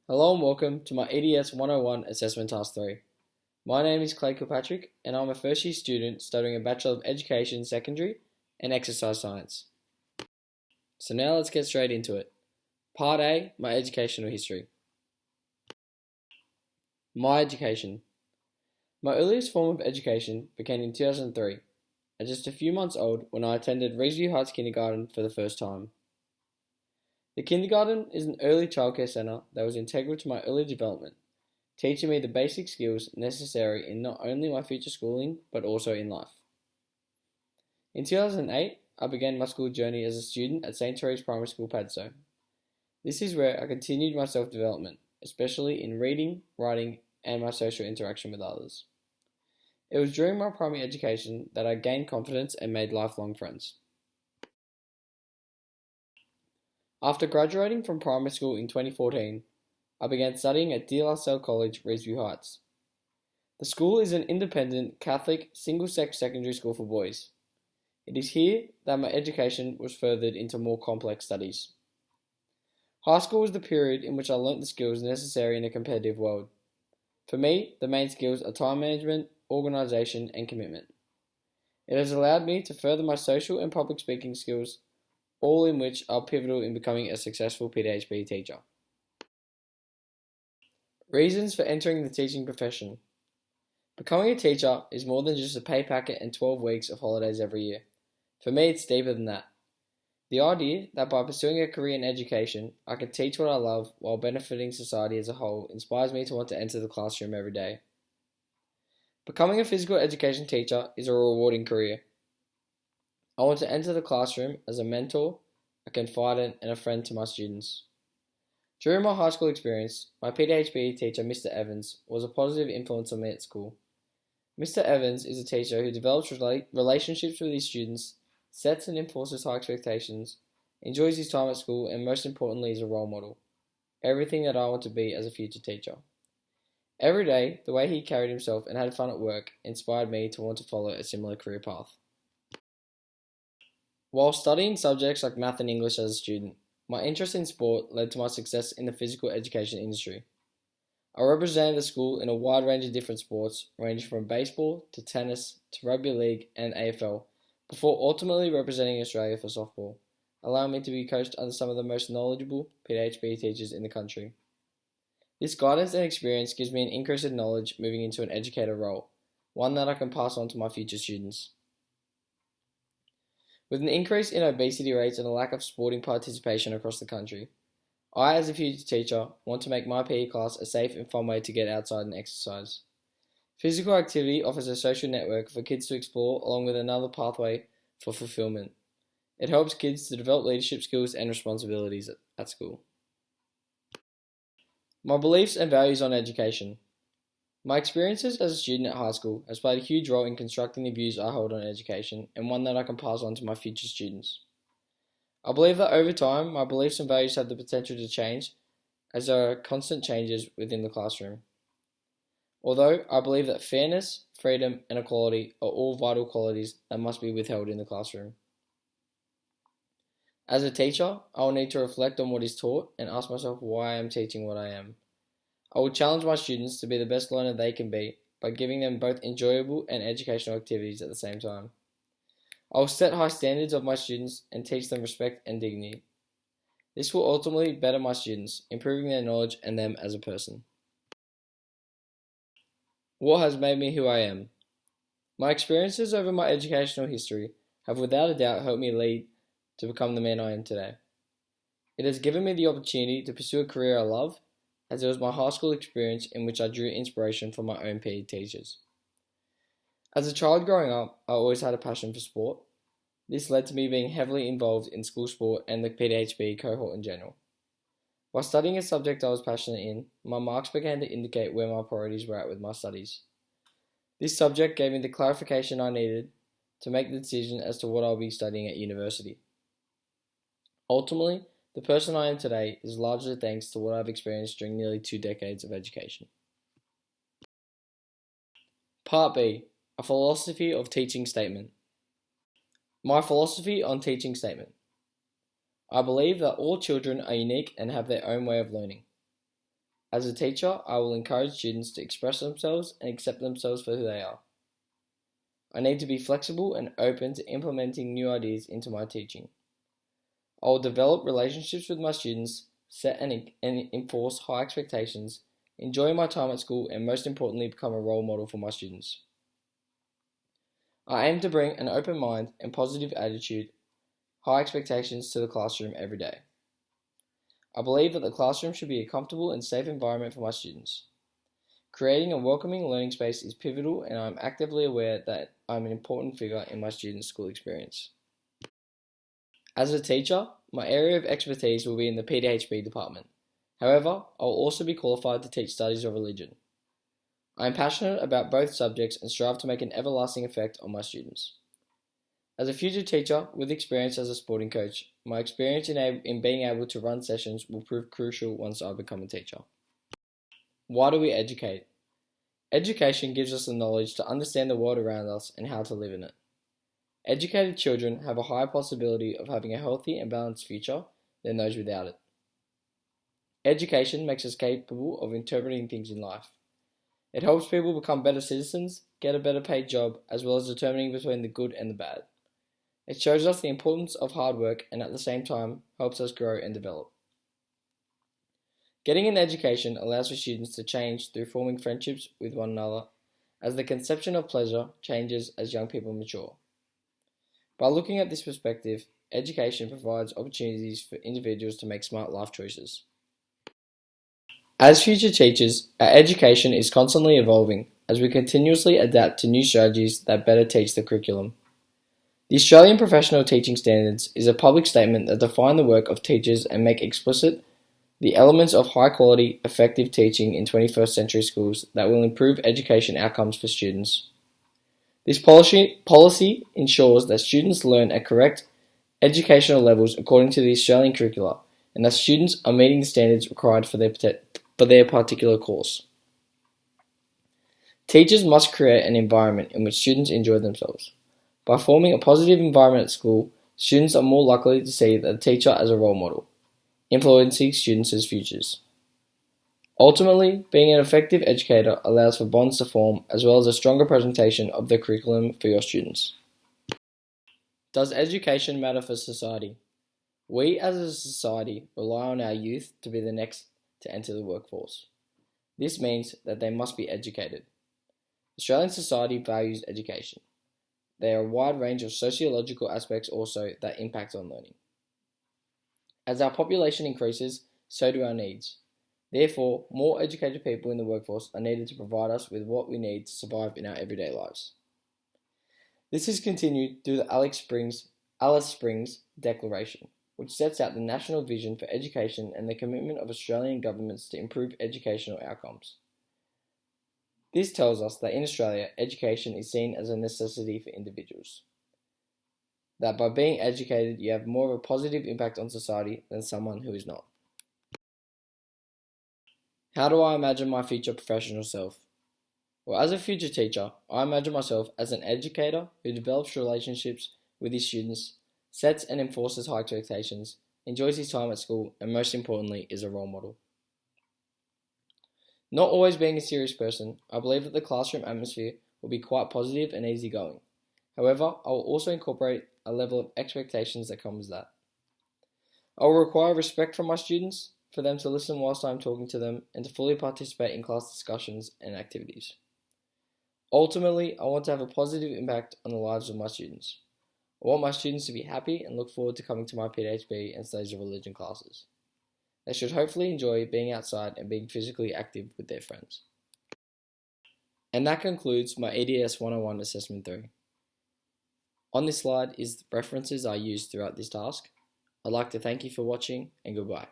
Hello and welcome to my EDES 101 Assessment Task 3. My name is Clay Kilpatrick and I'm a first year student studying a Bachelor of Education Secondary and Exercise Science. So now let's get straight into it. Part A, my educational history. My education. My earliest form of education began in 2003, at just a few months old when I attended Reesview Heights Kindergarten for the first time. The kindergarten is an early childcare centre that was integral to my early development, teaching me the basic skills necessary in not only my future schooling but also in life. In 2008, I began my school journey as a student at St. Teresa's Primary School, Padstow. This is where I continued my self-development, especially in reading, writing, and my social interaction with others. It was during my primary education that I gained confidence and made lifelong friends. After graduating from primary school in 2014, I began studying at De La Salle College, Reesview Heights. The school is an independent, Catholic, single-sex secondary school for boys. It is here that my education was furthered into more complex studies. High school was the period in which I learnt the skills necessary in a competitive world. For me, the main skills are time management, organisation, and commitment. It has allowed me to further my social and public speaking skills, all in which are pivotal in becoming a successful PDHB teacher. Reasons for entering the teaching profession. Becoming a teacher is more than just a pay packet and 12 weeks of holidays every year. For me, it's deeper than that. The idea that by pursuing a career in education, I can teach what I love while benefiting society as a whole inspires me to want to enter the classroom every day. Becoming a physical education teacher is a rewarding career. I want to enter the classroom as a mentor, a confidant, and a friend to my students. During my high school experience, my PDHB teacher, Mr. Evans, was a positive influence on me at school. Mr. Evans is a teacher who develops relationships with his students, sets and enforces high expectations, enjoys his time at school, and most importantly is a role model. Everything that I want to be as a future teacher. Every day, the way he carried himself and had fun at work inspired me to want to follow a similar career path. While studying subjects like math and English as a student, my interest in sport led to my success in the physical education industry. I represented the school in a wide range of different sports, ranging from baseball to tennis to rugby league and AFL, before ultimately representing Australia for softball, allowing me to be coached under some of the most knowledgeable PDHB teachers in the country. This guidance and experience gives me an increase in knowledge moving into an educator role, one that I can pass on to my future students. With an increase in obesity rates and a lack of sporting participation across the country, I, as a future teacher, want to make my PE class a safe and fun way to get outside and exercise. Physical activity offers a social network for kids to explore along with another pathway for fulfillment. It helps kids to develop leadership skills and responsibilities at school. My beliefs and values on education. My experiences as a student at high school has played a huge role in constructing the views I hold on education and one that I can pass on to my future students. I believe that over time, my beliefs and values have the potential to change as there are constant changes within the classroom. Although I believe that fairness, freedom, and equality are all vital qualities that must be withheld in the classroom. As a teacher, I will need to reflect on what is taught and ask myself why I am teaching what I am. I will challenge my students to be the best learner they can be by giving them both enjoyable and educational activities at the same time. I will set high standards of my students and teach them respect and dignity. This will ultimately better my students, improving their knowledge and them as a person. What has made me who I am? My experiences over my educational history have without a doubt helped me lead to become the man I am today. It has given me the opportunity to pursue a career I love, as it was my high school experience in which I drew inspiration from my own PE teachers. As a child growing up, I always had a passion for sport. This led to me being heavily involved in school sport and the PDHB cohort in general. By studying a subject I was passionate in, my marks began to indicate where my priorities were at with my studies. This subject gave me the clarification I needed to make the decision as to what I'll be studying at university. Ultimately, the person I am today is largely thanks to what I've experienced during nearly 2 decades of education. Part B, a philosophy of teaching statement. My philosophy on teaching statement. I believe that all children are unique and have their own way of learning. As a teacher, I will encourage students to express themselves and accept themselves for who they are. I need to be flexible and open to implementing new ideas into my teaching. I will develop relationships with my students, set and enforce high expectations, enjoy my time at school, and most importantly, become a role model for my students. I aim to bring an open mind and positive attitude, high expectations to the classroom every day. I believe that the classroom should be a comfortable and safe environment for my students. Creating a welcoming learning space is pivotal, and I am actively aware that I am an important figure in my students' school experience. As a teacher, my area of expertise will be in the PDHB department. However, I will also be qualified to teach studies of religion. I am passionate about both subjects and strive to make an everlasting effect on my students. As a future teacher with experience as a sporting coach, my experience in being able to run sessions will prove crucial once I become a teacher. Why do we educate? Education gives us the knowledge to understand the world around us and how to live in it. Educated children have a higher possibility of having a healthy and balanced future than those without it. Education makes us capable of interpreting things in life. It helps people become better citizens, get a better paid job, as well as determining between the good and the bad. It shows us the importance of hard work and at the same time helps us grow and develop. Getting an education allows for students to change through forming friendships with one another, as the conception of pleasure changes as young people mature. By looking at this perspective, education provides opportunities for individuals to make smart life choices. As future teachers, our education is constantly evolving as we continuously adapt to new strategies that better teach the curriculum. The Australian Professional Teaching Standards is a public statement that define the work of teachers and make explicit the elements of high-quality, effective teaching in 21st century schools that will improve education outcomes for students. This policy ensures that students learn at correct educational levels according to the Australian curricula and that students are meeting the standards required for their particular course. Teachers must create an environment in which students enjoy themselves. By forming a positive environment at school, students are more likely to see the teacher as a role model, influencing students' futures. Ultimately, being an effective educator allows for bonds to form as well as a stronger presentation of the curriculum for your students. Does education matter for society? We as a society rely on our youth to be the next to enter the workforce. This means that they must be educated. Australian society values education. There are a wide range of sociological aspects also that impact on learning. As our population increases, so do our needs. Therefore, more educated people in the workforce are needed to provide us with what we need to survive in our everyday lives. This is continued through the Alice Springs Declaration, which sets out the national vision for education and the commitment of Australian governments to improve educational outcomes. This tells us that in Australia, education is seen as a necessity for individuals. That by being educated, you have more of a positive impact on society than someone who is not. How do I imagine my future professional self? Well, as a future teacher, I imagine myself as an educator who develops relationships with his students, sets and enforces high expectations, enjoys his time at school, and most importantly, is a role model. Not always being a serious person, I believe that the classroom atmosphere will be quite positive and easygoing. However, I will also incorporate a level of expectations that comes with that. I will require respect from my students, for them to listen whilst I am talking to them, and to fully participate in class discussions and activities. Ultimately, I want to have a positive impact on the lives of my students. I want my students to be happy and look forward to coming to my PDHB and studies of religion classes. They should hopefully enjoy being outside and being physically active with their friends. And that concludes my EDES 101 Assessment 3. On this slide is the references I used throughout this task. I'd like to thank you for watching and goodbye.